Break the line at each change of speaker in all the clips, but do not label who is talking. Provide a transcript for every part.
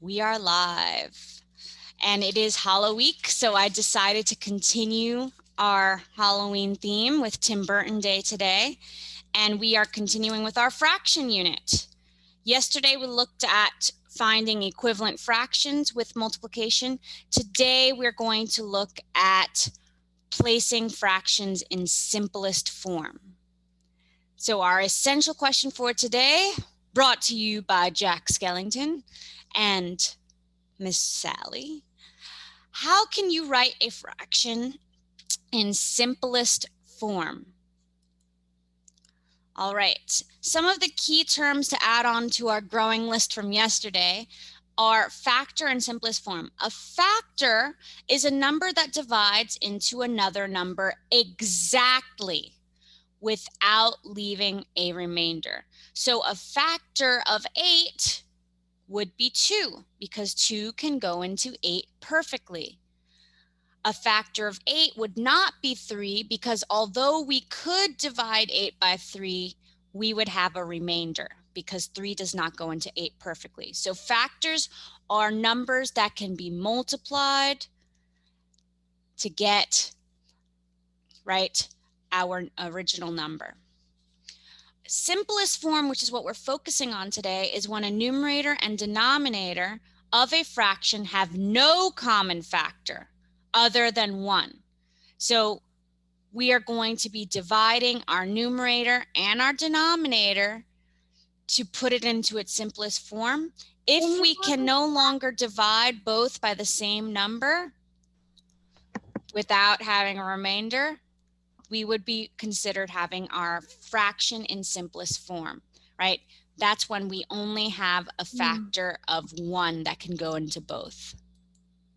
We are live, and it is Hollow Week, so I decided to continue our Halloween theme with Tim Burton Day today, and we are continuing with our fraction unit. Yesterday we looked at finding equivalent fractions with multiplication. Today we're going to look at placing fractions in simplest form. So our essential question for today, brought to you by Jack Skellington and Miss Sally. How can you write a fraction in simplest form? All right, some of the key terms to add on to our growing list from yesterday are factor and simplest form. A factor is a number that divides into another number exactly without leaving a remainder. So a factor of 8 would be 2 because 2 can go into 8 perfectly. A factor of 8 would not be 3 because although we could divide 8 by 3, we would have a remainder because 3 does not go into 8 perfectly. So factors are numbers that can be multiplied to get, right, our original number. Simplest form, which is what we're focusing on today, is when a numerator and denominator of a fraction have no common factor other than 1. So we are going to be dividing our numerator and our denominator to put it into its simplest form. If we can no longer divide both by the same number without having a remainder, we would be considered having our fraction in simplest form, right? That's when we only have a factor of 1 that can go into both.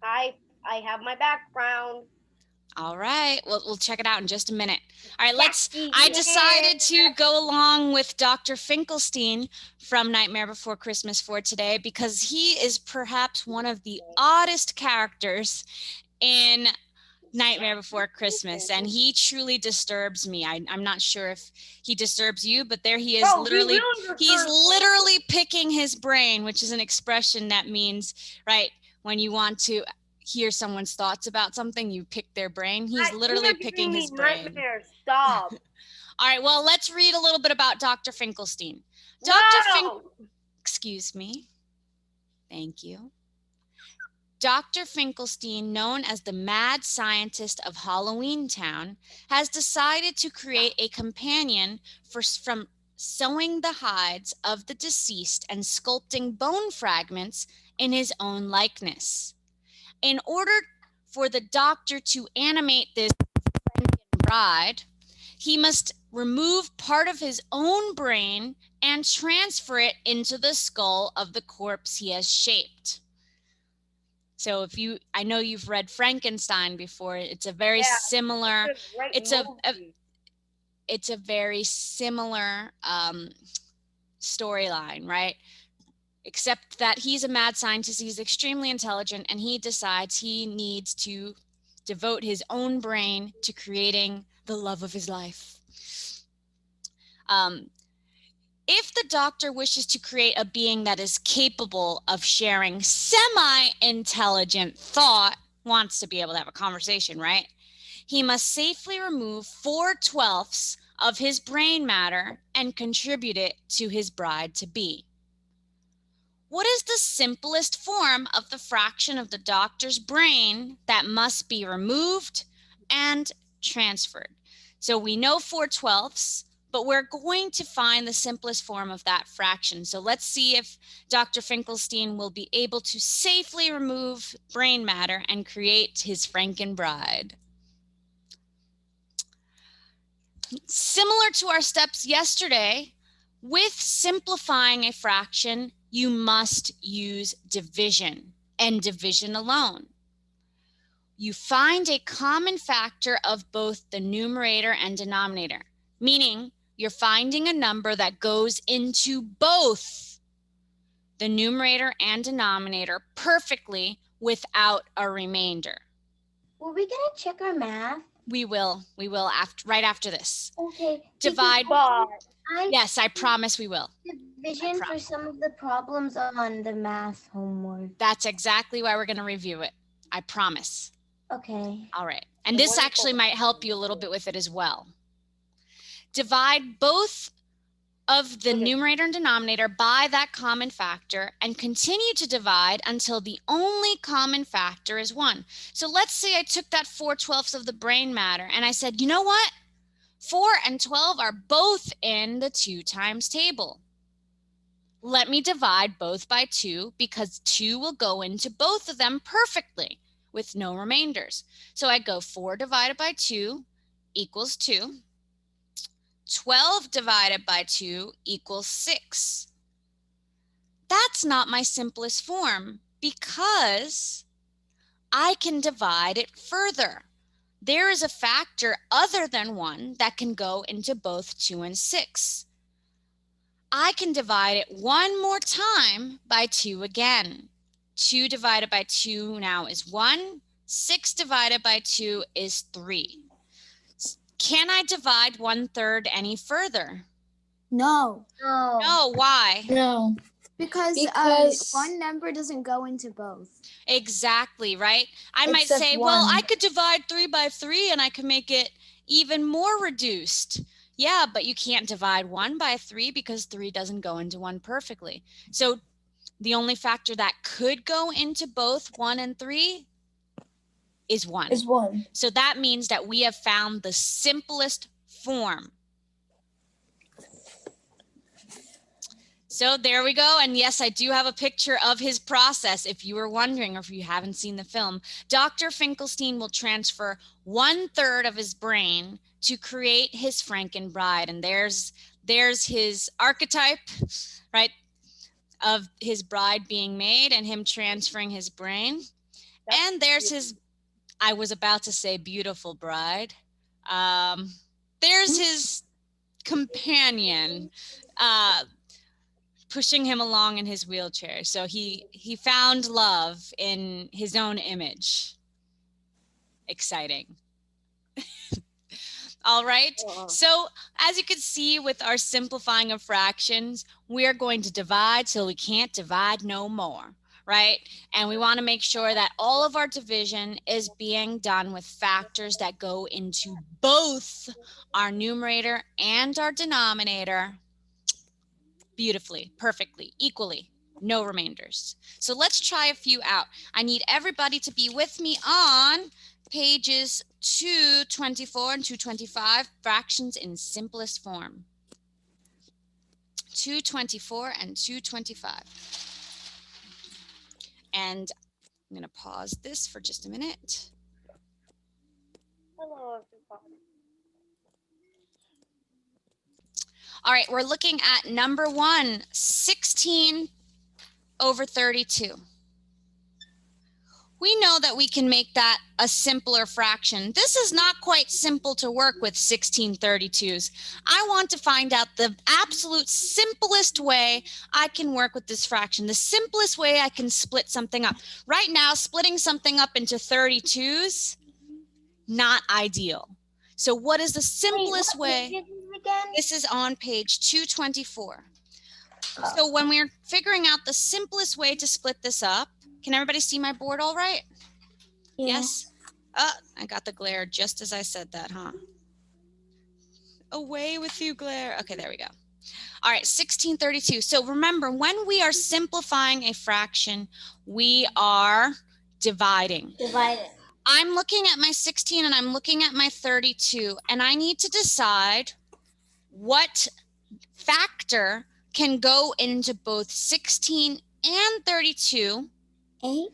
I have my background.
All right, we'll check it out in just a minute. All right, I decided to go along with Dr. Finkelstein from Nightmare Before Christmas for today because he is perhaps one of the oddest characters in Nightmare Before Christmas, and he truly disturbs me. I'm not sure if he disturbs you, but there he is. He's literally picking his brain, which is an expression that means, right, when you want to hear someone's thoughts about something, you pick their brain. He's literally picking his brain.
Stop.
All right, well, let's read a little bit about Dr. Finkelstein. Excuse me. Thank you. Dr. Finkelstein, known as the mad scientist of Halloween Town, has decided to create a companion from sewing the hides of the deceased and sculpting bone fragments in his own likeness. In order for the doctor to animate this bride, he must remove part of his own brain and transfer it into the skull of the corpse he has shaped. So I know you've read Frankenstein before. It's a very similar. It's a very similar storyline, right? Except that he's a mad scientist. He's extremely intelligent, and he decides he needs to devote his own brain to creating the love of his life. If the doctor wishes to create a being that is capable of sharing semi-intelligent thought, wants to be able to have a conversation, right? He must safely remove 4/12 of his brain matter and contribute it to his bride-to-be. What is the simplest form of the fraction of the doctor's brain that must be removed and transferred? So we know 4/12, but we're going to find the simplest form of that fraction. So let's see if Dr. Finkelstein will be able to safely remove brain matter and create his Frankenbride. Similar to our steps yesterday, with simplifying a fraction, you must use division and division alone. You find a common factor of both the numerator and denominator, meaning you're finding a number that goes into both the numerator and denominator perfectly without a remainder.
Were we going to check our math?
We will right after this.
Okay.
Divide.
But
Yes, I promise we will.
Division for some of the problems on the math homework.
That's exactly why we're going to review it. I promise.
Okay.
All right. And this actually might help you a little bit with it as well. Divide both of the numerator and denominator by that common factor and continue to divide until the only common factor is 1. So let's say I took that 4/12 of the brain matter and I said, you know what? 4 and 12 are both in the 2 times table. Let me divide both by 2 because 2 will go into both of them perfectly with no remainders. So I go 4 divided by 2 equals 2. 12 divided by 2 equals 6. That's not my simplest form because I can divide it further. There is a factor other than 1 that can go into both 2 and 6. I can divide it one more time by 2 again. 2 divided by 2 now is 1. 6 divided by 2 is 3. Can I divide 1/3 any further?
No.
No, why?
No. Because one number doesn't go into both.
Exactly, right? I might
Except
say, well,
one.
I could divide 3 by 3 and I can make it even more reduced. Yeah, but you can't divide 1 by 3 because 3 doesn't go into 1 perfectly. So the only factor that could go into both 1 and 3 is 1.
Is 1.
So that means that we have found the simplest form. So there we go. And yes, I do have a picture of his process. If you were wondering or if you haven't seen the film, Dr. Finkelstein will transfer 1/3 of his brain to create his Frankenbride. And there's his archetype, right, of his bride being made and him transferring his brain. And there's his, I was about to say beautiful bride. There's his companion, pushing him along in his wheelchair. So he found love in his own image. Exciting. All right. So as you can see with our simplifying of fractions, we are going to divide till we can't divide no more, right? And we want to make sure that all of our division is being done with factors that go into both our numerator and our denominator beautifully, perfectly, equally, no remainders. So let's try a few out. I need everybody to be with me on pages 224 and 225, fractions in simplest form. 224 and 225. And I'm going to pause this for just a minute.
Hello, everybody.
All right, we're looking at number 1, 16 over 32. We know that we can make that a simpler fraction. This is not quite simple to work with 1632s. I want to find out the absolute simplest way I can work with this fraction, the simplest way I can split something up. Right now, splitting something up into 32s, not ideal. So what is the simplest way? This is on page 224. So when we're figuring out the simplest way to split this up, can everybody see my board all right? Yes? I got the glare just as I said that, huh? Away with you, glare. Okay, there we go. All right, 1632. So remember, when we are simplifying a fraction, we are dividing. I'm looking at my 16 and I'm looking at my 32, and I need to decide what factor can go into both 16 and 32.
8.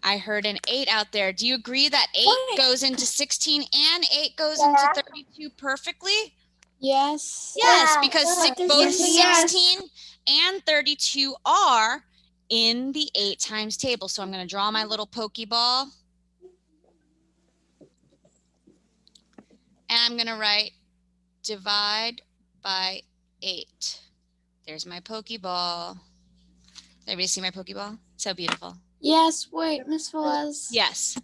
I heard an 8 out there. Do you agree that 8 goes into 16 and 8 goes into 32 perfectly?
Yes.
Yes, because both
Yes.
16 and 32 are in the 8 times table. So I'm going to draw my little Pokeball. And I'm going to write divide by 8. There's my Pokeball. Everybody see my Pokeball? So beautiful.
Yes, wait, Miss Velez.
Yes.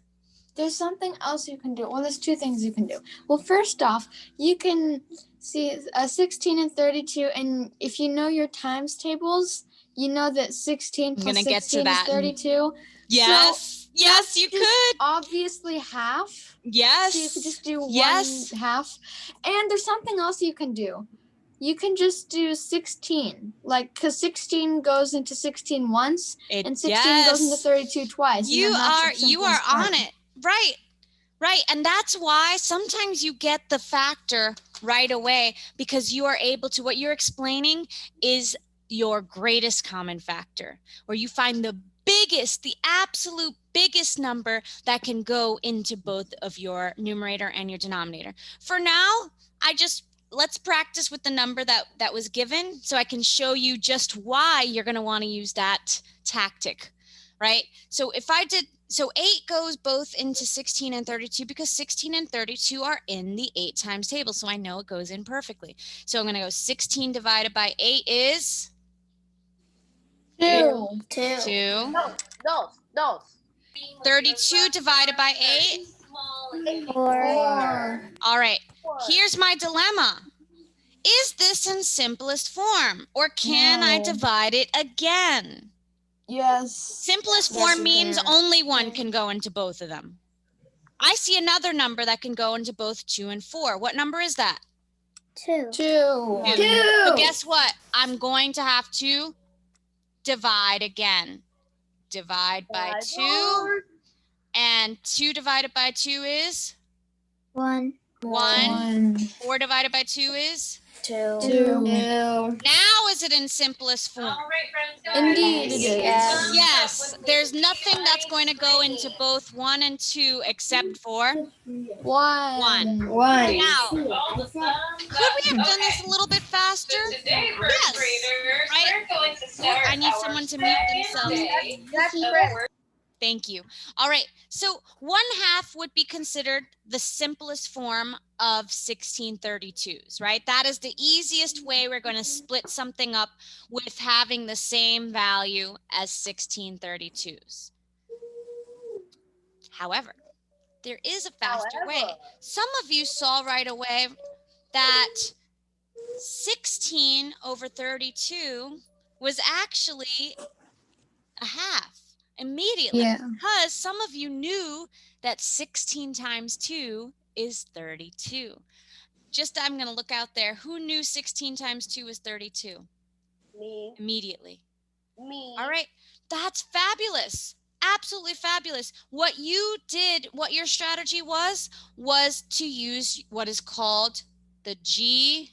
there's something else you can do. Well, there's two things you can do. Well, first off, you can see 16 and 32, and if you know your times tables, you know that 16
I'm
plus
gonna get to
16 is
that.
32.
Yes, yes, you
just
could.
Obviously half.
Yes.
So you could just do
yes.
one half. And there's something else you can do. You can just do 16, like, because 16 goes into 16 once, and 16 goes into 32 twice.
You
and then that's
are
the simplest
on
form.
it. Right. Right. And that's why sometimes you get the factor right away, because you are able to, what you're explaining is your greatest common factor, where you find the biggest, the absolute biggest number that can go into both of your numerator and your denominator. For now, let's practice with the number that was given, so I can show you just why you're going to want to use that tactic, right? So if I did, so 8 goes both into 16 and 32 because 16 and 32 are in the 8 times table, so I know it goes in perfectly. So I'm going to go 16 divided by 8 is
2.
2.
Dos.
32 divided by 8.
4.
All right. Here's my dilemma. Is this in simplest form, or can I
No.
divide it again?
Yes.
Simplest
Yes,
form
you
means
can.
only one can go into both of them. I see another number that can go into both 2 and 4. What number is that?
2.
2.
So guess what? I'm going to have to divide again. Divide by 2. And 2 divided by 2 is
1.
1. 4 divided by 2 is
2.
2.
Now is it in simplest form?
Indeed it is.
Yes.
Yes, there's nothing that's going to go into both 1 and 2 except for
1.
1. Now, could we have done this a little bit faster? Yes, right? I need someone to mute themselves.
That's correct.
Thank you. All right, so 1/2 would be considered the simplest form of 1632s, right? That is the easiest way we're going to split something up with having the same value as 1632s. However, there is a faster way. Some of you saw right away that 16 over 32 was actually a half immediately, because some of you knew that 16 times 2 is 32. Just, I'm going to look out there. Who knew 16 times 2 is 32?
Me.
Immediately.
Me.
All right. That's fabulous. Absolutely fabulous. What you did, what your strategy was to use what is called the GCF,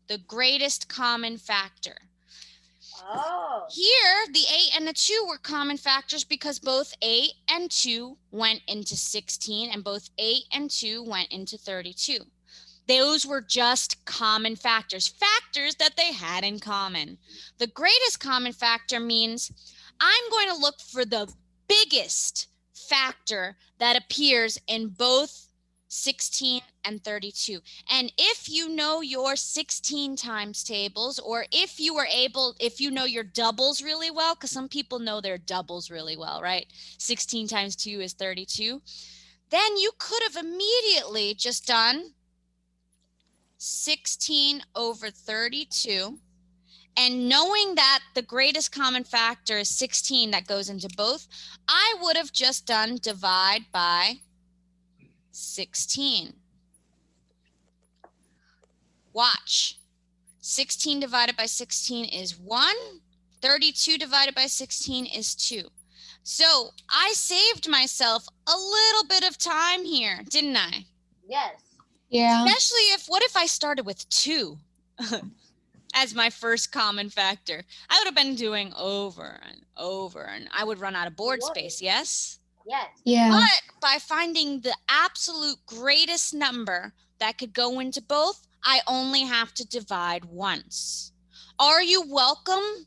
the greatest common factor.
Oh.
Here, the 8 and the 2 were common factors because both 8 and 2 went into 16 and both 8 and 2 went into 32. Those were just common factors, factors that they had in common. The greatest common factor means I'm going to look for the biggest factor that appears in both 16 and 32. And if you know your 16 times tables, or if you know your doubles really well, because some people know their doubles really well, right? 16 times 2 is 32. Then you could have immediately just done 16 over 32. And knowing that the greatest common factor is 16 that goes into both, I would have just done divide by 16. Watch. 16 divided by 16 is 1. 32 divided by 16 is 2. So I saved myself a little bit of time here, didn't I?
Yes.
Yeah.
Especially what if I started with 2 as my first common factor? I would have been doing over and over, and I would run out of board space, yes?
Yes.
Yeah.
But by finding the absolute greatest number that could go into both, I only have to divide once. Are you welcome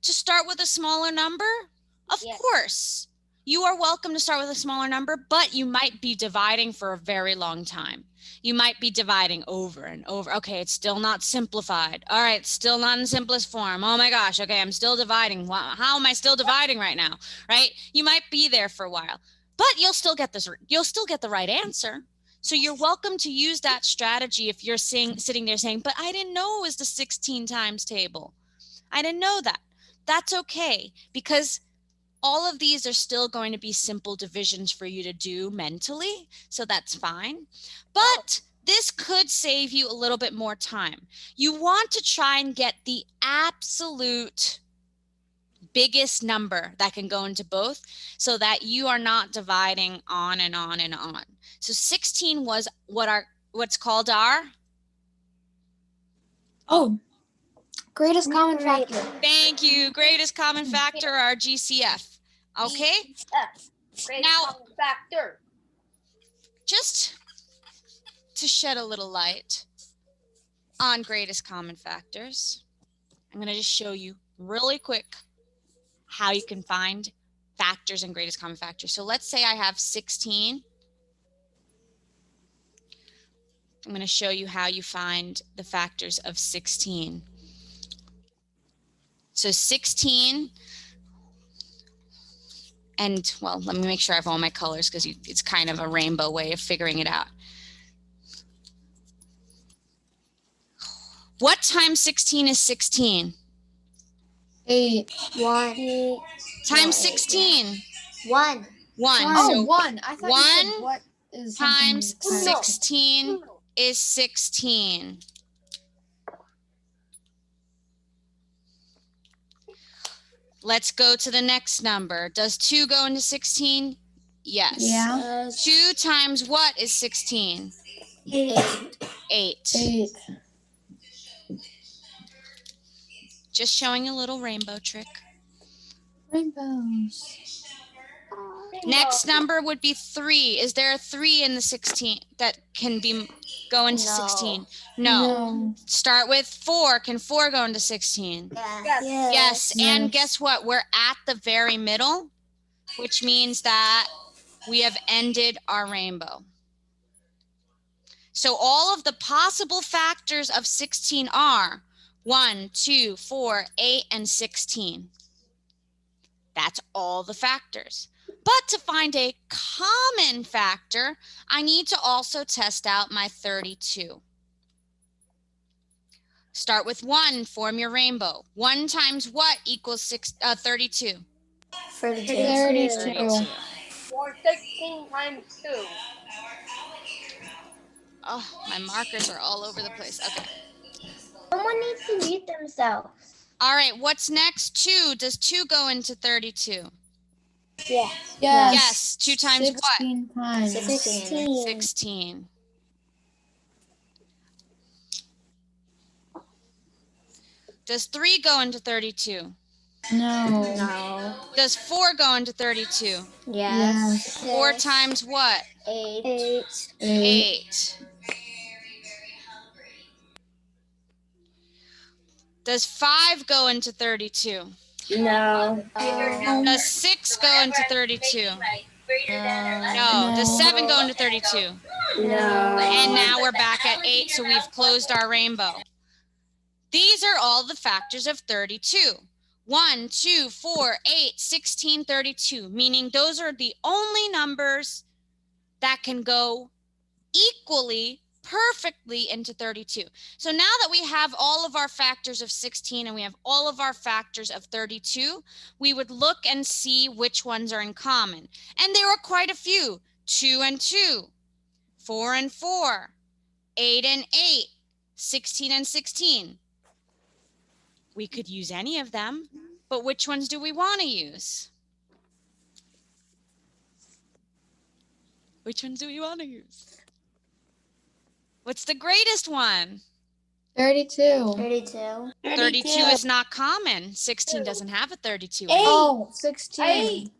to start with a smaller number? Of
Yes.
course. You are welcome to start with a smaller number, but you might be dividing for a very long time. You might be dividing over and over. Okay, it's still not simplified. All right, still not in simplest form. Oh my gosh, okay, I'm still dividing. Wow, how am I still dividing right now? Right? You might be there for a while, but you'll still get the right answer. So you're welcome to use that strategy if you're sitting there saying, but I didn't know it was the 16 times table. I didn't know that. That's okay, because all of these are still going to be simple divisions for you to do mentally, so that's fine. But this could save you a little bit more time. You want to try and get the absolute biggest number that can go into both so that you are not dividing on and on and on. So 16 was what's called our
greatest common factor.
Thank you. Greatest common factor, our GCF. Okay?
Greatest
Now-
common factor.
Just to shed a little light on greatest common factors, I'm going to just show you really quick how you can find factors in greatest common factors. So let's say I have 16. I'm going to show you how you find the factors of 16. So 16, and well, let me make sure I have all my colors because it's kind of a rainbow way of figuring it out. What times 16 is 16?
8.
1.
Times 16.
1.
1.
Oh,
So
1. I thought you said
1
what is something
times
times-
16 is 16. Let's go to the next number. Does 2 go into 16? Yes.
Yeah.
2 times what is 16?
8.
8.
8.
Just showing a little rainbow trick.
Rainbows.
Next number would be 3. Is there a 3 in the 16 that can go into
No.
16? No. Start with 4. Can 4 go into 16?
Yes.
Yes. And
Yes.
guess what? We're at the very middle, which means that we have ended our rainbow. So all of the possible factors of 16 are 1, 2, 4, 8, and 16. That's all the factors. But to find a common factor, I need to also test out my 32. Start with 1, form your rainbow. 1 times what equals 32?
32.
Or 16 times 2.
Oh, my markers are all over the place. Okay.
Someone needs to mute themselves.
All right, what's next? 2. Does 2 go into 32?
Yes.
Yes. 2 times
16 times.
16.
16. Does 3 go into 32?
No.
No.
Does 4 go into 32?
Yes.
4 times what?
8.
8. Does 5 go into 32?
No.
Does 6 go into 32? No. Does 7 go into 32?
No.
And now we're back at 8, so we've closed our rainbow. These are all the factors of 32. 1, 2, 4, 8, 16, 32, meaning those are the only numbers that can go equally, perfectly into 32. So now that we have all of our factors of 16 and we have all of our factors of 32, we would look and see which ones are in common. And there are quite a few. 2 and 2, 4 and 4, 8 and 8, 16 and 16. We could use any of them, but which ones do we want to use? Which ones do we want to use? What's the greatest one?
32.
32.
32 is not common. 16 doesn't have a 32.
Oh, 16.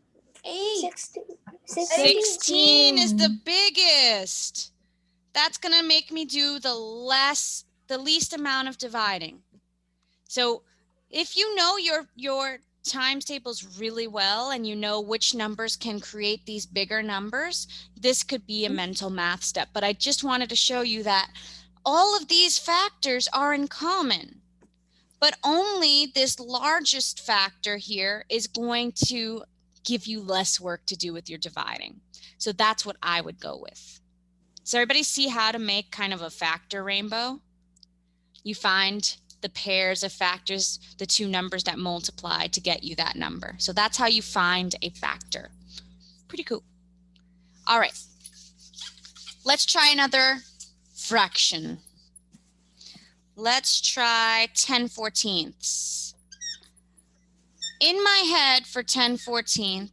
16.
16 is the biggest. That's going to make me do the least amount of dividing. So if you know your times tables really well and you know which numbers can create these bigger numbers, this could be a mental math step. But I just wanted to show you that all of these factors are in common, but only this largest factor here is going to give you less work to do with your dividing. So that's what I would go with. Does everybody see how to make kind of a factor rainbow? You find the pairs of factors, the two numbers that multiply to get you that number. So that's how you find a factor. Pretty cool. All right. Let's try another fraction. Let's try 10/14. In my head for 10/14,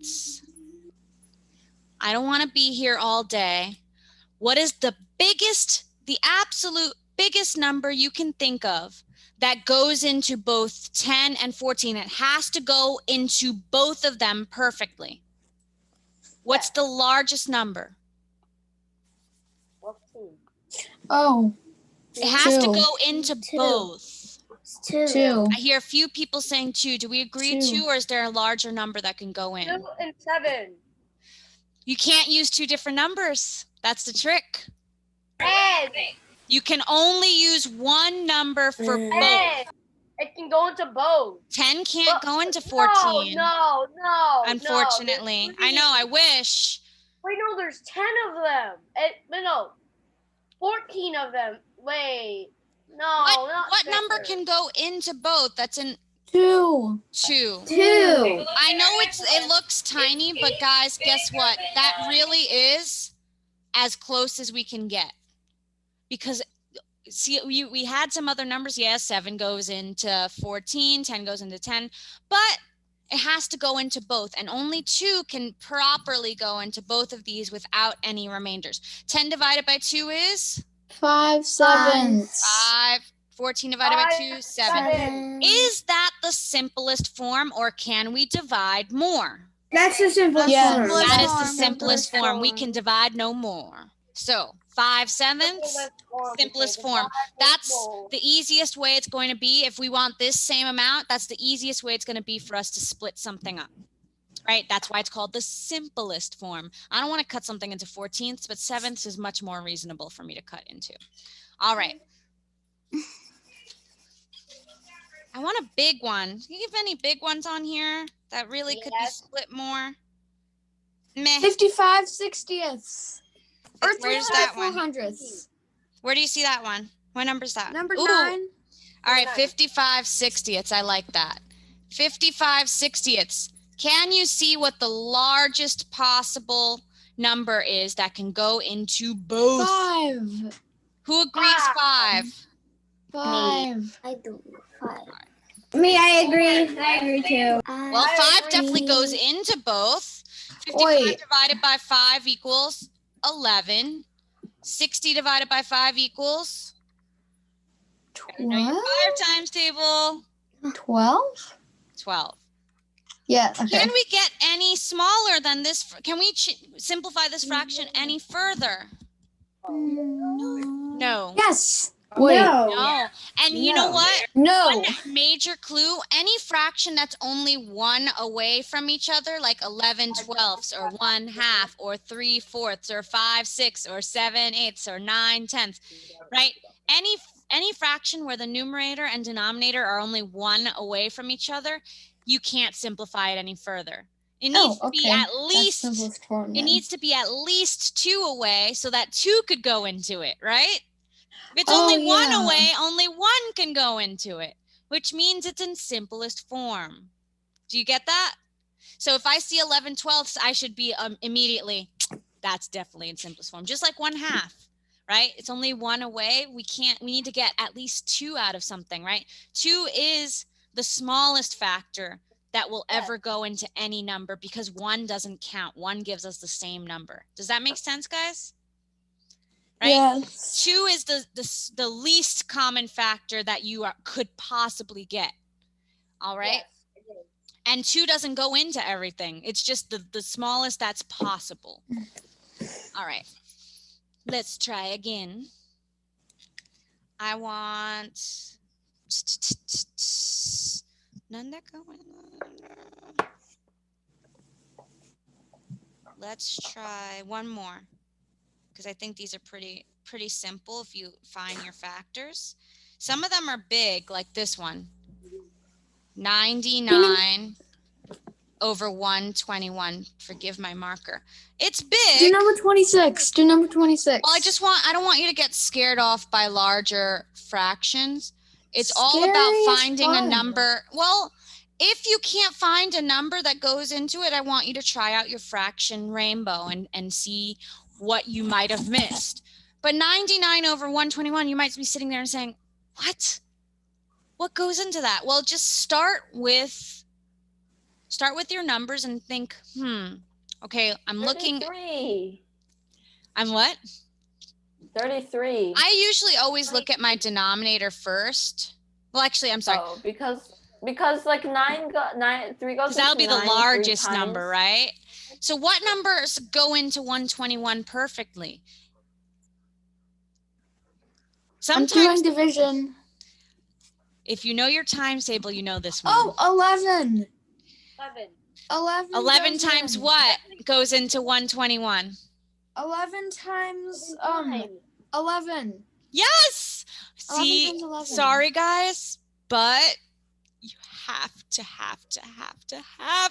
I don't want to be here all day. What is the biggest, the absolute biggest number you can think of that goes into both 10 and 14? It has to go into both of them perfectly. What's the largest number?
14.
Oh,
It has to
Two.
go into
Two.
both.
It's 2.
2.
I hear a few people saying 2. Do we agree 2, or is there a larger number that can go
2
in?
and 7.
You can't use 2 different numbers. That's the trick.
And
You can only use one number for both.
it can go into both.
10 can't go into
No,
14.
no.
Unfortunately.
No,
I know, I wish.
Wait, no, there's 10 of them. No, 14 of them. Wait. No,
What number can go into both? That's in
2.
2.
2.
I know it looks tiny, but guys, guess what? That really is as close as we can get. Because see, we had some other numbers. Yeah, 7 goes into 14, 10 goes into 10, but it has to go into both, and only 2 can properly go into both of these without any remainders. 10 divided by 2 is
5/7.
5. 14 divided by 2, 7.
7.
Is that the simplest form, or can we divide more?
That's the simplest
Yes.
form.
That is the simplest form. We can divide no more. So 5/7, simplest form. That's the easiest way it's going to be. If we want this same amount, that's the easiest way it's going to be for us to split something up, right? That's why it's called the simplest form. I don't want to cut something into 14ths, but 7ths is much more reasonable for me to cut into. All right. I want a big one. Do you have any big ones on here that really could be split more? Meh.
55/60ths. Or
Where's that one?
400ths.
Where do you see that one? What number is that?
Number
Ooh.
9.
All right,
9.
55/60ths. I like that. 55/60ths. Can you see what the largest possible number is that can go into both?
5.
Who agrees 5?
5.
I do. 5. Me, I agree. I agree too.
Well, 5 definitely goes into both. 55
Wait.
divided by 5 equals 11. 60 divided by 5 equals? Know your
12.
5 times table.
12?
12.
Yeah. Okay.
Can we get any smaller than this? Can we simplify this fraction any further? No.
Yes. Wait.
No. And you know what?
No.
One major clue, any fraction that's only 1 away from each other, like 11/12ths or 1/2 or 3/4 or 5/6 or 7/8 or 9/10, right? Any fraction where the numerator and denominator are only 1 away from each other, you can't simplify it any further. It needs to be at least it needs to be at least 2 away so that 2 could go into it, right? If it's only 1 away, only 1 can go into it, which means it's in simplest form. Do you get that? So if I see 11/12ths, I should be immediately, that's definitely in simplest form, just like 1/2, right? It's only 1 away. We need to get at least 2 out of something, right? 2 is the smallest factor that will ever go into any number because 1 doesn't count. 1 gives us the same number. Does that make sense, guys? Right?
Yes.
2 is the least common factor that you could possibly get. All right?
Yes.
And 2 doesn't go into everything. It's just the smallest that's possible. All right. Let's try again. I want None that go in. Let's try one more, because I think these are pretty simple if you find your factors. Some of them are big, like this one. 99 over 121. Forgive my marker. It's
Do
big.
number 26. Do number 26.
Well, I don't want you to get scared off by larger fractions. It's all
Scary
about
is
finding a
fun.
number. Well, if you can't find a number that goes into it, I want you to try out your fraction rainbow and see what you might have missed. But 99 over 121, you might be sitting there and saying, what? What goes into that? Well, just start with your numbers and think, okay, I'm looking.
33.
I'm what?
33.
I usually always look at my denominator first. Well, actually, I'm sorry.
Oh, because like 3 goes
Because that'll be
into
the
9
largest
3
number,
times.
right? So what numbers go into 121 perfectly?
I'm
Sometimes,
doing division.
if you know your times table, you know this one.
Oh, 11.
11.
11.
11
goes
times
in.
what goes into 121?
11 times
9.
11.
Yes!
11
See,
times 11.
sorry guys, but you have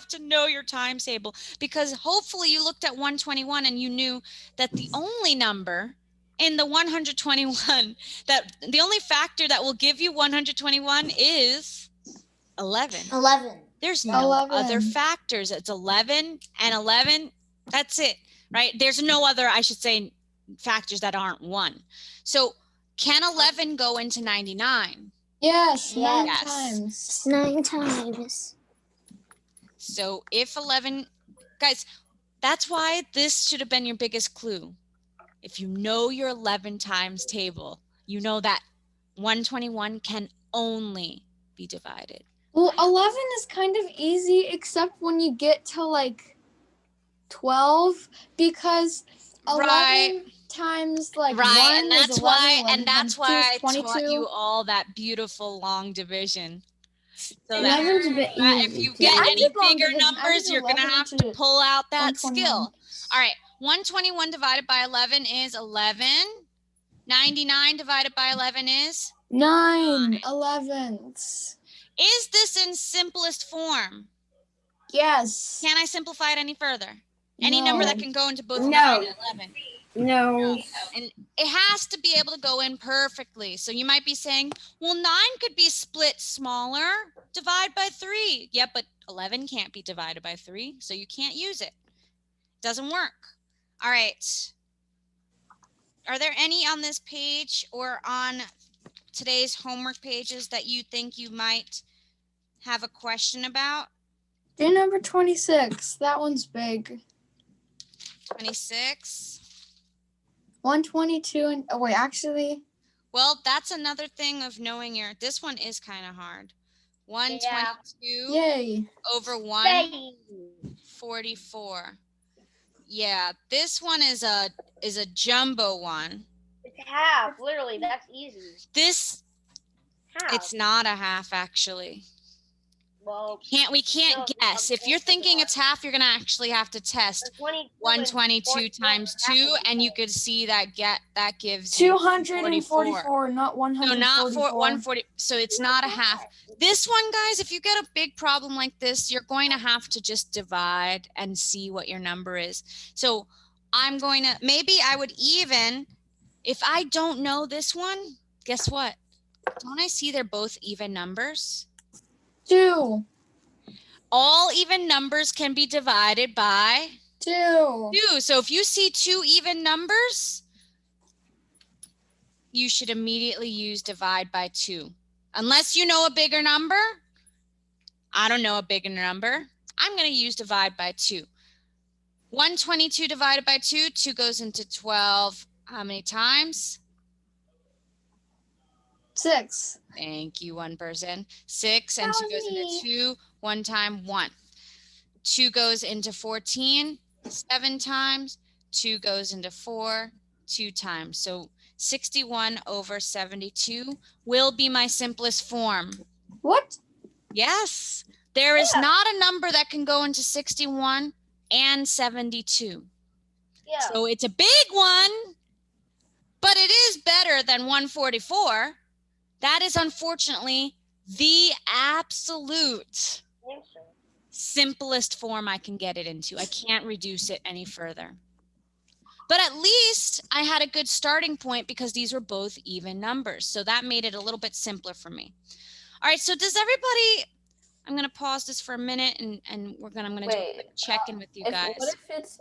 to know your times table, because hopefully you looked at 121 and you knew that the only number in the 121, that the only factor that will give you 121 is 11.
11.
There's no
11.
other factors. It's 11 and 11. That's it, right? There's no other, I should say, factors that aren't 1. So can 11 go into 99?
Yes, 9
Yes.
times.
It's 9 times.
So if 11, guys, that's why this should have been your biggest clue. If you know your 11 times table, you know that 121 can only be divided.
Well, 11 is kind of easy, except when you get to like 12, because 11
Right.
times like
Right,
1
and
is
that's
11,
why
11 times 2 is
I
22.
taught you all that beautiful long division. So that
11's a bit
if
easy.
you
Yeah,
get
I
any
did long
bigger
division. I
numbers,
did
you're gonna
11
have to
into
pull out that
121.
skill. All right, 121 divided by 11 is 11. 99 divided by 11 is?
9 11ths.
Is this in simplest form?
Yes.
Can I simplify it any further? Any number that can go into both
No.
9 and 11.
No.
And it has to be able to go in perfectly. So you might be saying, well, 9 could be split smaller. Divide by 3. Yeah, but 11 can't be divided by 3, so you can't use it. Doesn't work. All right. Are there any on this page or on today's homework pages that you think you might have a question about?
Do number 26. That one's big.
26.
122 and oh wait, actually.
Well, that's another thing of knowing this one is kind of hard. 122
Yay.
over
Hey.
144. Yeah, this one is a jumbo one.
It's half. Literally, that's easy.
This,
Half.
it's not a half actually.
Well,
We can't
No,
guess. If you're thinking it's half, you're gonna actually have to test 122 times 2, and you could see that gives you
244, not 144.
no, not 140. So it's not a half. This one, guys, if you get a big problem like this, you're going to have to just divide and see what your number is. So maybe I would even, if I don't know this one, guess what? Don't I see they're both even numbers?
2.
All even numbers can be divided by
2.
2. So if you see 2 even numbers, you should immediately use divide by 2. Unless you know a bigger number. I don't know a bigger number. I'm going to use divide by 2. 122 divided by 2, 2 goes into 12. How many times?
6.
Thank you, one person. 6 and 2 goes into 2. 1 time, 1. 2 goes into 14, 7 times. 2 goes into 4, 2 times. So 61 over 72 will be my simplest form.
What?
Yes. There is
Yeah.
not a number that can go into 61 and 72.
Yeah.
So it's a big one, but it is better than 144. That is unfortunately the absolute
Answer.
simplest form I can get it into. I can't reduce it any further. But at least I had a good starting point because these were both even numbers. So that made it a little bit simpler for me. All right, so does everybody, I'm going to pause this for a minute and I'm going to do a
Wait,
quick check-in with you
What
guys.
if it's